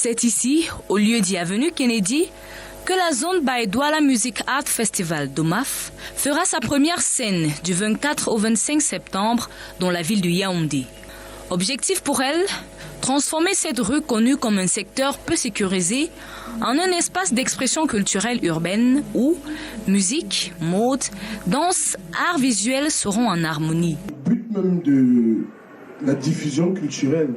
C'est ici, au lieu dit Avenue Kennedy, que la zone by Douala Music Art Festival d'OMAF fera sa première scène du 24 au 25 septembre dans la ville de Yaoundé. Objectif pour elle, transformer cette rue connue comme un secteur peu sécurisé en un espace d'expression culturelle urbaine où musique, mode, danse, arts visuels seront en harmonie. Le but même de la diffusion culturelle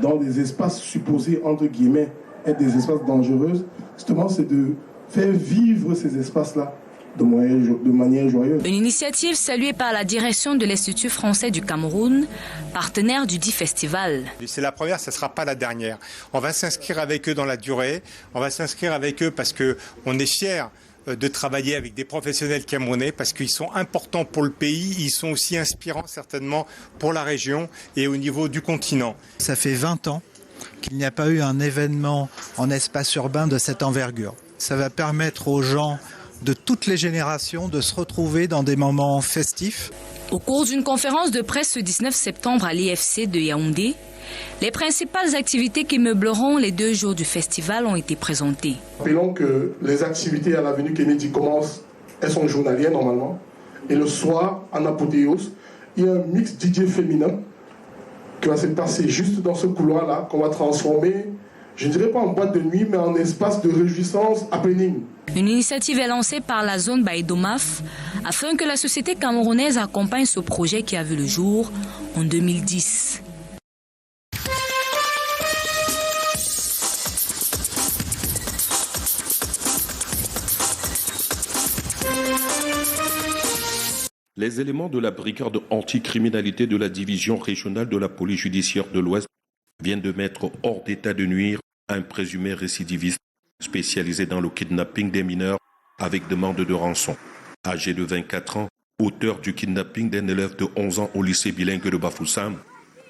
dans des espaces supposés, entre guillemets, être des espaces dangereux, justement, c'est de faire vivre ces espaces-là de manière joyeuse. Une initiative saluée par la direction de l'Institut français du Cameroun, partenaire du dit festival. C'est la première, ce ne sera pas la dernière. On va s'inscrire avec eux dans la durée, on va s'inscrire avec eux parce qu'on est fiers de travailler avec des professionnels camerounais parce qu'ils sont importants pour le pays, ils sont aussi inspirants certainement pour la région et au niveau du continent. Ça fait 20 ans qu'il n'y a pas eu un événement en espace urbain de cette envergure. Ça va permettre aux gens de toutes les générations de se retrouver dans des moments festifs. Au cours d'une conférence de presse le 19 septembre à l'IFC de Yaoundé, les principales activités qui meubleront les 2 jours du festival ont été présentées. Rappelons que les activités à l'avenue Kennedy commencent, elles sont journalières normalement, et le soir, en apothéose, il y a un mix DJ féminin qui va se passer juste dans ce couloir-là, qu'on va transformer, je ne dirais pas en boîte de nuit, mais en espace de réjouissance happening. Une initiative est lancée par la zone by DOMAF afin que la société camerounaise accompagne ce projet qui a vu le jour en 2010. Les éléments de la brigade anticriminalité de la division régionale de la police judiciaire de l'Ouest viennent de mettre hors d'état de nuire un présumé récidiviste spécialisé dans le kidnapping des mineurs avec demande de rançon. Âgé de 24 ans, auteur du kidnapping d'un élève de 11 ans au lycée bilingue de Bafoussam,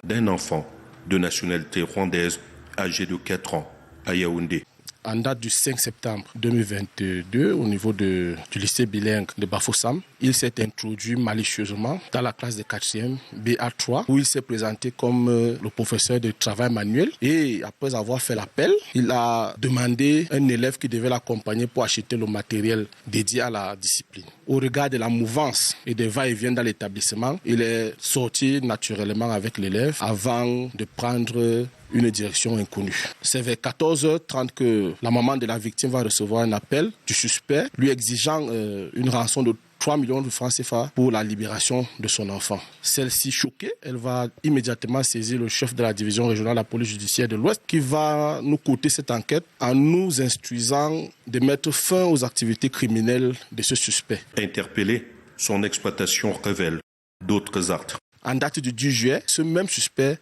d'un enfant de nationalité rwandaise âgé de 4 ans à Yaoundé. En date du 5 septembre 2022, au niveau du lycée bilingue de Bafoussam, il s'est introduit malicieusement dans la classe de 4e BA3 où il s'est présenté comme le professeur de travail manuel et après avoir fait l'appel, il a demandé un élève qui devait l'accompagner pour acheter le matériel dédié à la discipline. Au regard de la mouvance et des va-et-vient dans l'établissement, il est sorti naturellement avec l'élève avant de prendre une direction inconnue. C'est vers 14h30 que la maman de la victime va recevoir un appel du suspect lui exigeant une rançon de 3 millions de francs CFA pour la libération de son enfant. Celle-ci, choquée, elle va immédiatement saisir le chef de la division régionale de la police judiciaire de l'Ouest qui va nous coter cette enquête en nous instruisant de mettre fin aux activités criminelles de ce suspect. Interpellé, son exploitation révèle d'autres actes. En date du 10 juillet, ce même suspect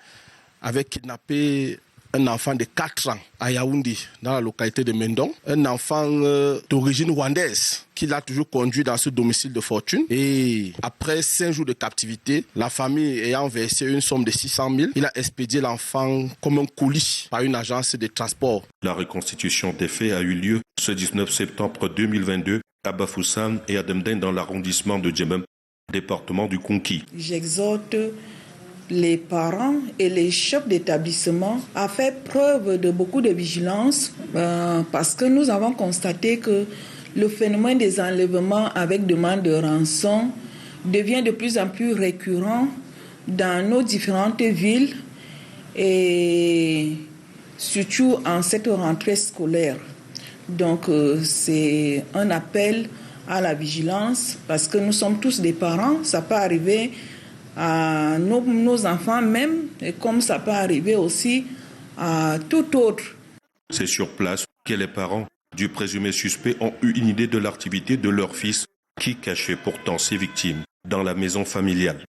avait kidnappé un enfant de 4 ans à Yaoundé, dans la localité de Mendon. Un enfant d'origine rwandaise qui l'a toujours conduit dans ce domicile de fortune. Et après 5 jours de captivité, la famille ayant versé une somme de 600 000, il a expédié l'enfant comme un colis par une agence de transport. La reconstitution des faits a eu lieu ce 19 septembre 2022 à Bafoussam et à Demden dans l'arrondissement de Djemem, département du Konki. J'exhorte les parents et les chefs d'établissement à faire preuve de beaucoup de vigilance parce que nous avons constaté que le phénomène des enlèvements avec demande de rançon devient de plus en plus récurrent dans nos différentes villes et surtout en cette rentrée scolaire. Donc c'est un appel à la vigilance parce que nous sommes tous des parents, ça peut arriver à nos enfants même, et comme ça peut arriver aussi à tout autre. C'est sur place que les parents du présumé suspect ont eu une idée de l'activité de leur fils qui cachait pourtant ses victimes dans la maison familiale.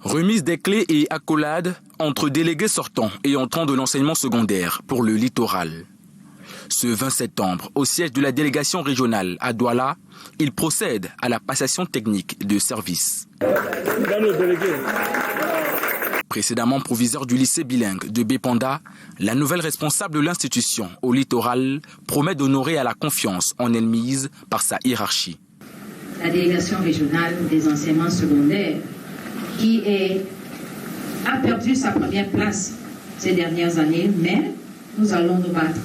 Remise des clés et accolades entre délégués sortants et entrants de l'enseignement secondaire pour le littoral. Ce 20 septembre, au siège de la délégation régionale à Douala, il procède à la passation technique de service. Précédemment proviseur du lycée bilingue de Bépanda, la nouvelle responsable de l'institution au littoral promet d'honorer à la confiance en elle mise par sa hiérarchie. la délégation régionale des enseignements secondaires qui a perdu sa première place ces dernières années, mais nous allons nous battre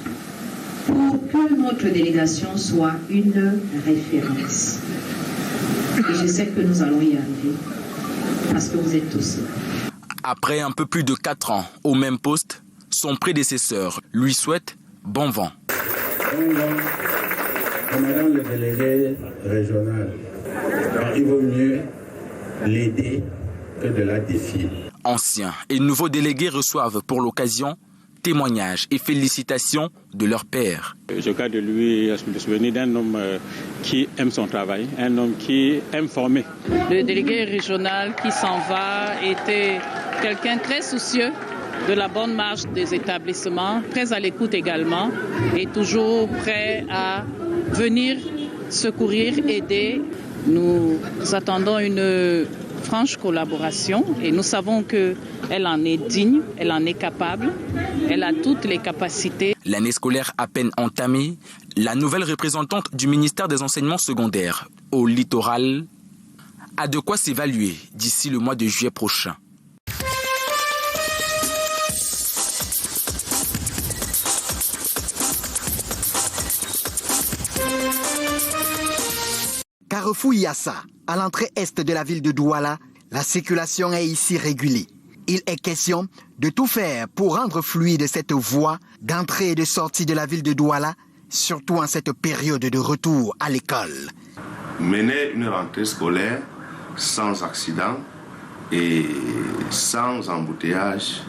pour que notre délégation soit une référence. Et je sais que nous allons y arriver, parce que vous êtes tous là. Après un peu plus de 4 ans au même poste, son prédécesseur lui souhaite bon vent. Bon vent à Madame le délégué régional. Il vaut mieux l'aider que de la défier. Anciens et nouveaux délégués reçoivent pour l'occasion témoignages et félicitations de leur père. Je garde de lui le souvenir d'un homme qui aime son travail, un homme qui aime former. Le délégué régional qui s'en va était quelqu'un de très soucieux de la bonne marche des établissements, très à l'écoute également et toujours prêt à venir secourir, aider. Nous attendons une franche collaboration et nous savons qu'elle en est digne, elle en est capable, elle a toutes les capacités. L'année scolaire à peine entamée, la nouvelle représentante du ministère des enseignements secondaires au littoral a de quoi s'évaluer d'ici le mois de juillet prochain. Carrefour Yassa, à l'entrée est de la ville de Douala, la circulation est ici régulée. Il est question de tout faire pour rendre fluide cette voie d'entrée et de sortie de la ville de Douala, surtout en cette période de retour à l'école. Mener une rentrée scolaire sans accident et sans embouteillage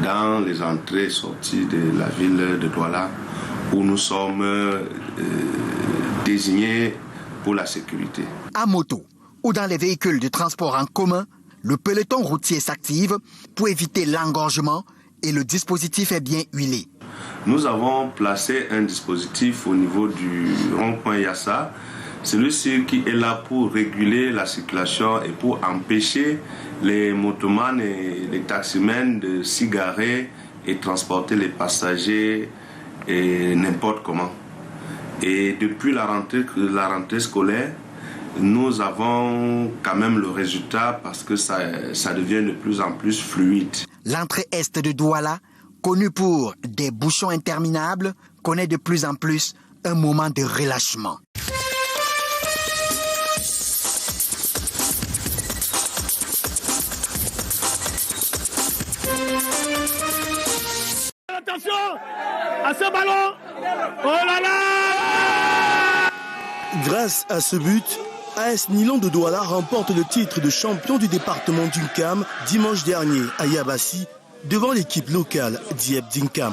dans les entrées et sorties de la ville de Douala, où nous sommes désignés pour la sécurité. À moto ou dans les véhicules de transport en commun, le peloton routier s'active pour éviter l'engorgement et le dispositif est bien huilé. Nous avons placé un dispositif au niveau du rond-point Yassa, celui-ci qui est là pour réguler la circulation et pour empêcher les motomans et les taximens de s'y garer et transporter les passagers et n'importe comment. Et depuis la rentrée scolaire, nous avons quand même le résultat parce que ça devient de plus en plus fluide. L'entrée est de Douala, connue pour des bouchons interminables, connaît de plus en plus un moment de relâchement. Attention à ce ballon. Oh là là! Grâce à ce but, AS Nilon de Douala remporte le titre de champion du département d'Unkam dimanche dernier à Yabassi devant l'équipe locale d'Iep d'Inkam.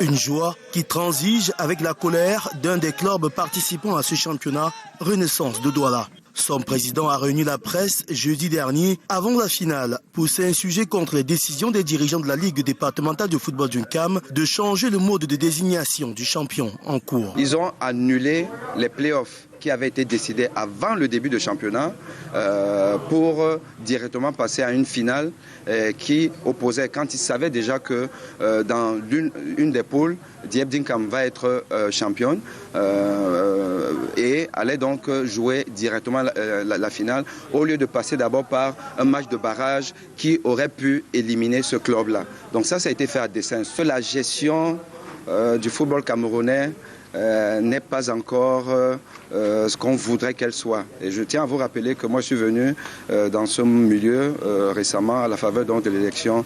Une joie qui transige avec la colère d'un des clubs participant à ce championnat, Renaissance de Douala. Son président a réuni la presse jeudi dernier avant la finale pour s'insurger contre les décisions des dirigeants de la Ligue départementale de football d'Unkam de changer le mode de désignation du champion en cours. Ils ont annulé les playoffs qui avaient été décidés avant le début du championnat pour directement passer à une finale qui opposait, quand ils savaient déjà que dans une des poules, Diep d'Inkam va être championne et allait donc jouer directement la finale au lieu de passer d'abord par un match de barrage qui aurait pu éliminer ce club-là. Donc ça a été fait à dessein. La gestion du football camerounais n'est pas encore ce qu'on voudrait qu'elle soit. Et je tiens à vous rappeler que moi je suis venu dans ce milieu récemment à la faveur donc, de l'élection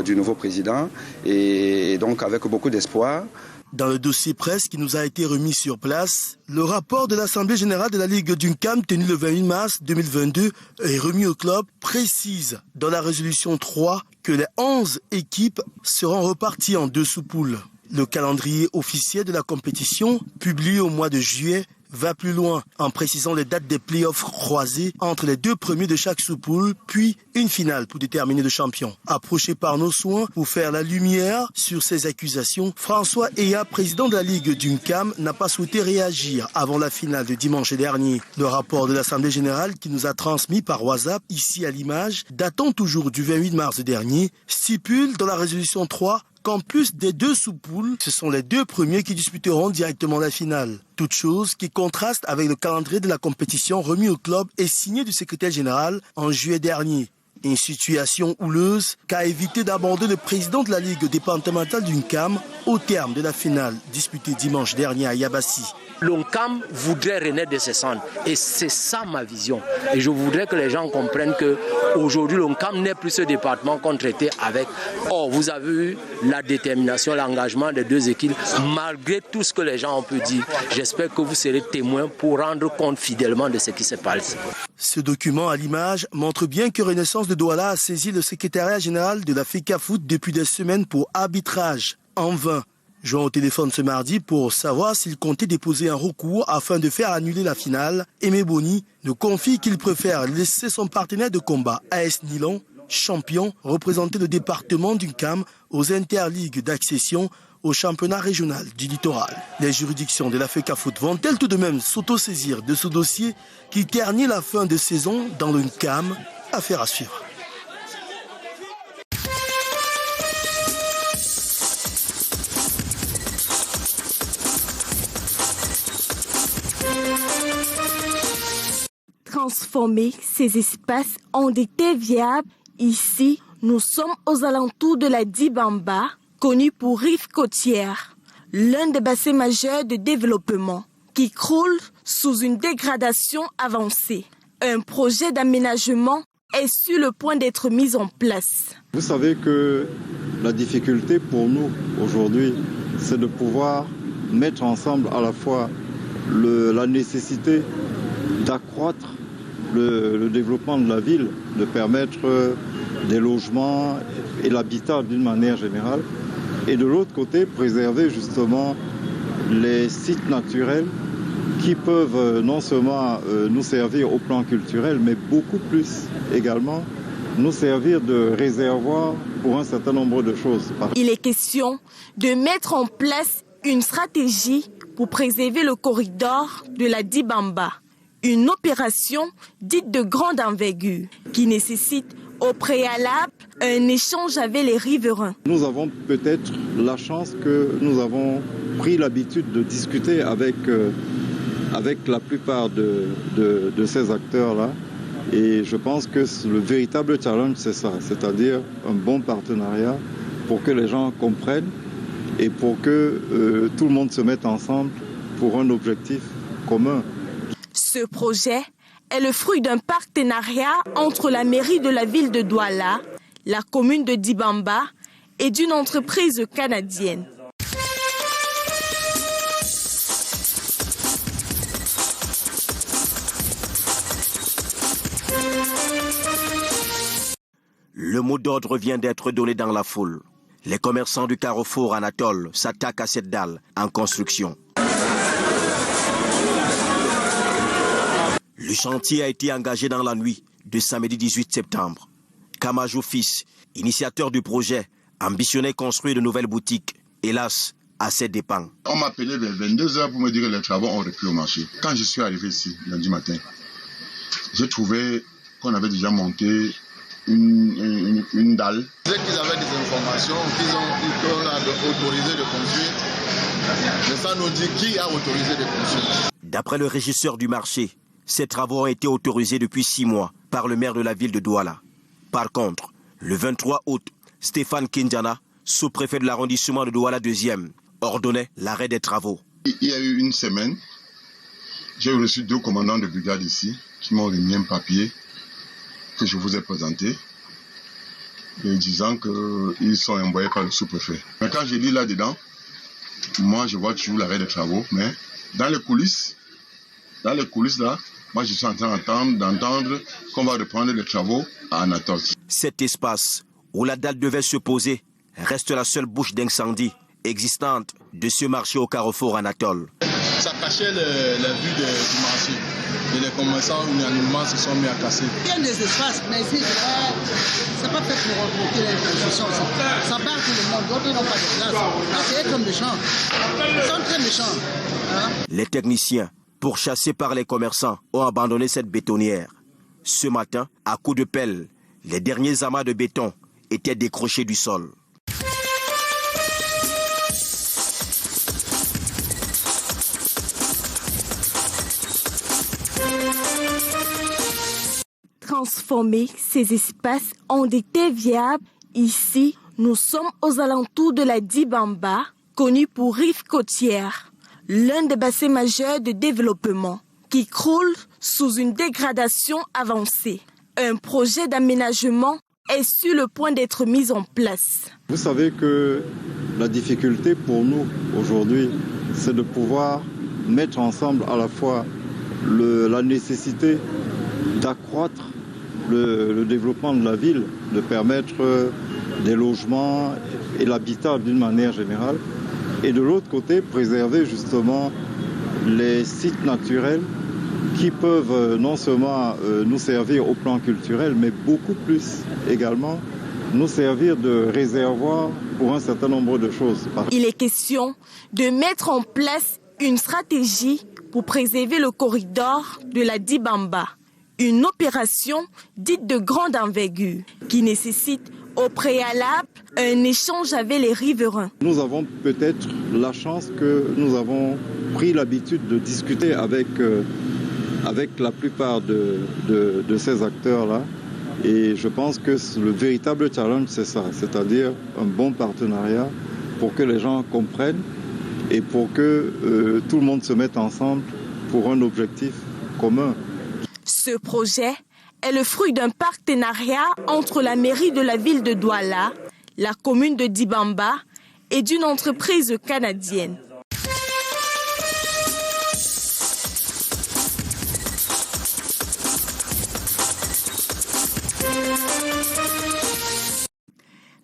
du nouveau président et donc avec beaucoup d'espoir. Dans le dossier presse qui nous a été remis sur place, le rapport de l'Assemblée générale de la Ligue d'Unkam tenu le 28 mars 2022 et remis au club précise dans la résolution 3 que les 11 équipes seront reparties en 2 sous-poules. Le calendrier officiel de la compétition, publié au mois de juillet, va plus loin en précisant les dates des playoffs croisés entre les 2 premiers de chaque sous-poule, puis une finale pour déterminer le champion. Approché par nos soins pour faire la lumière sur ces accusations, François Eya, président de la Ligue d'Unkam, n'a pas souhaité réagir avant la finale de dimanche dernier. Le rapport de l'Assemblée générale qui nous a transmis par WhatsApp, ici à l'image, datant toujours du 28 mars dernier, stipule dans la résolution 3 qu'en plus des 2 sous-poules, ce sont les 2 premiers qui disputeront directement la finale. Toute chose qui contraste avec le calendrier de la compétition remis au club et signé du secrétaire général en juillet dernier. Une situation houleuse qu'a évité d'aborder le président de la Ligue départementale d'UNCAM au terme de la finale disputée dimanche dernier à Yabassi. L'UNCAM voudrait renaître de ses cendres et c'est ça ma vision. Et je voudrais que les gens comprennent qu'aujourd'hui l'UNCAM n'est plus ce département qu'on traitait avec. Oh, vous avez eu la détermination, l'engagement des 2 équipes, malgré tout ce que les gens ont pu dire. J'espère que vous serez témoins pour rendre compte fidèlement de ce qui se passe. Ce document à l'image montre bien que Renaissance de Douala a saisi le secrétariat général de la FECAFOOT depuis des semaines pour arbitrage. En vain. Joint au téléphone ce mardi pour savoir s'il comptait déposer un recours afin de faire annuler la finale, Aimé Boni nous confie qu'il préfère laisser son partenaire de combat, AS Nilon, champion, représenter le département d'UNCAM aux interligues d'accession au championnat régional du littoral. Les juridictions de la FECAFOOT vont-elles tout de même s'autosaisir de ce dossier qui ternit la fin de saison dans l'UNCAM? Affaire à suivre. Transformer ces espaces en des terres viables. Ici, nous sommes aux alentours de la Dibamba, connue pour rive côtière, l'un des bassins majeurs de développement qui croule sous une dégradation avancée. Un projet d'aménagement est sur le point d'être mis en place. Vous savez que la difficulté pour nous aujourd'hui, c'est de pouvoir mettre ensemble à la fois la nécessité d'accroître le développement de la ville, de permettre des logements et l'habitat d'une manière générale, et de l'autre côté, préserver justement les sites naturels qui peuvent non seulement nous servir au plan culturel, mais beaucoup plus également nous servir de réservoir pour un certain nombre de choses. Il est question de mettre en place une stratégie pour préserver le corridor de la Dibamba. Une opération dite de grande envergure qui nécessite au préalable un échange avec les riverains. Nous avons peut-être la chance que nous avons pris l'habitude de discuter avec la plupart de ces acteurs-là. Et je pense que le véritable challenge, c'est ça, c'est-à-dire un bon partenariat pour que les gens comprennent et pour que tout le monde se mette ensemble pour un objectif commun. Ce projet est le fruit d'un partenariat entre la mairie de la ville de Douala, la commune de Dibamba et d'une entreprise canadienne. Le mot d'ordre vient d'être donné dans la foule. Les commerçants du carrefour Anatole s'attaquent à cette dalle en construction. Le chantier a été engagé dans la nuit de samedi 18 septembre. Kamajou Fils, initiateur du projet, ambitionnait construire de nouvelles boutiques. Hélas, à ses dépens. On m'a appelé vers 22h pour me dire que les travaux ont repris au marché. Quand je suis arrivé ici, lundi matin, j'ai trouvé qu'on avait déjà monté une dalle. Dès qu'ils avaient des informations qu'on a autorisé de construire, mais ça nous dit qui a autorisé de construire. D'après le régisseur du marché, ces travaux ont été autorisés depuis 6 mois par le maire de la ville de Douala. Par contre, le 23 août, Stéphane Kindiana, sous-préfet de l'arrondissement de Douala 2e, ordonnait l'arrêt des travaux. Il y a eu une semaine, j'ai reçu 2 commandants de brigade ici qui m'ont remis un papier que je vous ai présenté, disant qu'ils sont envoyés par le sous-préfet. Mais quand je lis là-dedans, moi je vois toujours l'arrêt des travaux, mais dans les coulisses là, moi je suis en train d'entendre qu'on va reprendre les travaux à Anatole. Cet espace où la dalle devait se poser reste la seule bouche d'incendie existante de ce marché au carrefour Anatole. Ça cachait la vue du marché. Et les commerçants unanimement se sont mis à casser. Il y a des espaces, mais ici, c'est pas fait pour rencontrer les constructions. Ça barre tout le monde. D'autres n'ont pas de place. C'est être méchants. Ils sont très méchants. Hein? Les techniciens, pourchassés par les commerçants, ont abandonné cette bétonnière. Ce matin, à coups de pelle, les derniers amas de béton étaient décrochés du sol. transformer ces espaces en des terres viables, ici, nous sommes aux alentours de la Dibamba, connue pour rive côtière, l'un des bassins majeurs de développement qui croule sous une dégradation avancée. Un projet d'aménagement est sur le point d'être mis en place. Vous savez que la difficulté pour nous aujourd'hui, c'est de pouvoir mettre ensemble à la fois la nécessité d'accroître le développement de la ville, de permettre des logements et l'habitat d'une manière générale, et de l'autre côté, préserver justement les sites naturels qui peuvent non seulement nous servir au plan culturel, mais beaucoup plus également nous servir de réservoir pour un certain nombre de choses. Il est question de mettre en place une stratégie pour préserver le corridor de la Dibamba. Une opération dite de grande envergure qui nécessite au préalable un échange avec les riverains. Nous avons peut-être la chance que nous avons pris l'habitude de discuter avec la plupart de ces acteurs-là. Et je pense que le véritable challenge, c'est ça, c'est-à-dire un bon partenariat pour que les gens comprennent et pour que tout le monde se mette ensemble pour un objectif commun. Ce projet est le fruit d'un partenariat entre la mairie de la ville de Douala, la commune de Dibamba et d'une entreprise canadienne.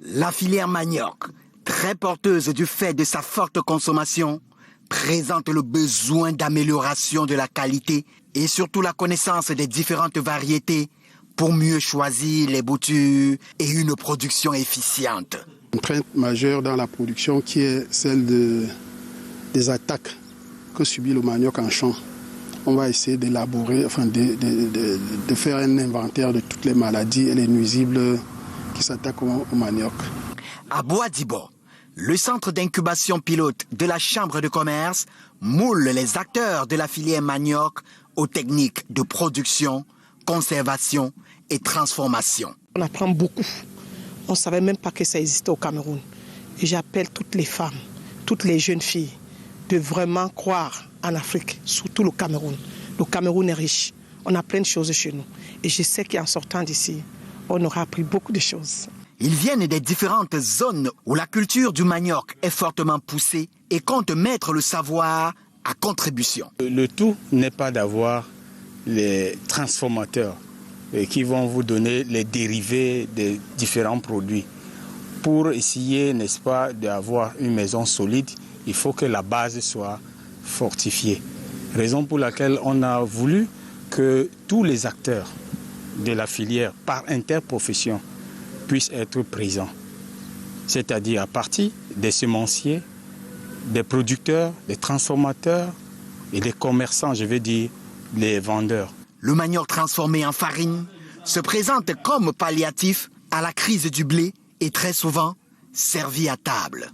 La filière manioc, très porteuse du fait de sa forte consommation, présente le besoin d'amélioration de la qualité et surtout la connaissance des différentes variétés pour mieux choisir les boutures et une production efficiente. Une crainte majeure dans la production qui est celle des attaques que subit le manioc en champ. On va essayer d'élaborer, de faire un inventaire de toutes les maladies et les nuisibles qui s'attaquent au manioc. À Bois-d'Ibo, le centre d'incubation pilote de la Chambre de commerce moule les acteurs de la filière manioc aux techniques de production, conservation et transformation. On apprend beaucoup. On ne savait même pas que ça existait au Cameroun. Et j'appelle toutes les femmes, toutes les jeunes filles, de vraiment croire en Afrique, surtout le Cameroun. Le Cameroun est riche. On a plein de choses chez nous. Et je sais qu'en sortant d'ici, on aura appris beaucoup de choses. Ils viennent des différentes zones où la culture du manioc est fortement poussée et comptent mettre le savoir à contribution. Le tout n'est pas d'avoir les transformateurs qui vont vous donner les dérivés des différents produits. Pour essayer, n'est-ce pas, d'avoir une maison solide, il faut que la base soit fortifiée. Raison pour laquelle on a voulu que tous les acteurs de la filière par interprofession puissent être présents. C'est-à-dire à partir des semenciers, des producteurs, des transformateurs et des commerçants, je veux dire les vendeurs. Le manioc transformé en farine se présente comme palliatif à la crise du blé et très souvent servi à table.